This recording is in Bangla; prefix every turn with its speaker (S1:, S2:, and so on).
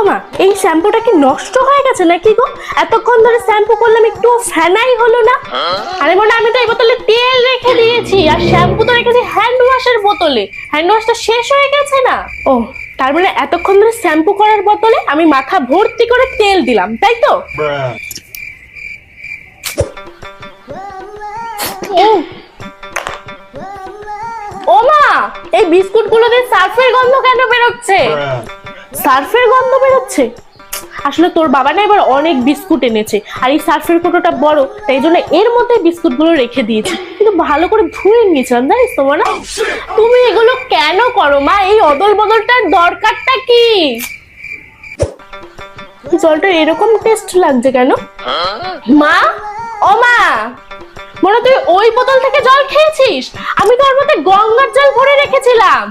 S1: মা, এই শ্যাম্পুটা কি নষ্ট হয়ে গেছে নাকি গো? এতক্ষণ ধরে শ্যাম্পু করলাম, একটু ফেনাই হলো না। আরে বোন, আমি তো এই বোতলে তেল রেখে দিয়েছি, আর শ্যাম্পু তো রেখেছি হ্যান্ড ওয়াশের বোতলে। হ্যান্ড ওয়াশটা শেষ হয়ে গেছে না? ও, তার মানে এতক্ষণ ধরে শ্যাম্পু করার বোতলে আমি মাথা ভর্তি করে তেল দিলাম, তাই তো? ও মা, এই বিস্কুট গুলো দিয়ে সার্ফের গন্ধ কেন বেরোচ্ছে? সার্ফের গন্ধ বেরোচ্ছে? আসলে তোর বাবা না এবার অনেক বিস্কুট এনেছে, আর এই সার্ফের কৌটোটা বড়, তাই জন্য এর মধ্যে বিস্কুট গুলো রেখে দিয়েছি। কিন্তু ভালো করে ধুয়ে নিয়েছিলাম, জানিস তো না? তুমি এগুলো কেন করো মা? এই অদল বদলটার দরকারটা কি? জলটা এরকম টেস্ট লাগছে কেন? মা, ও মা, মনে তুই ওই বোতল থেকে জল খেয়েছিস? আমি তো ওর মধ্যে গঙ্গার জল ভরে রেখেছিলাম।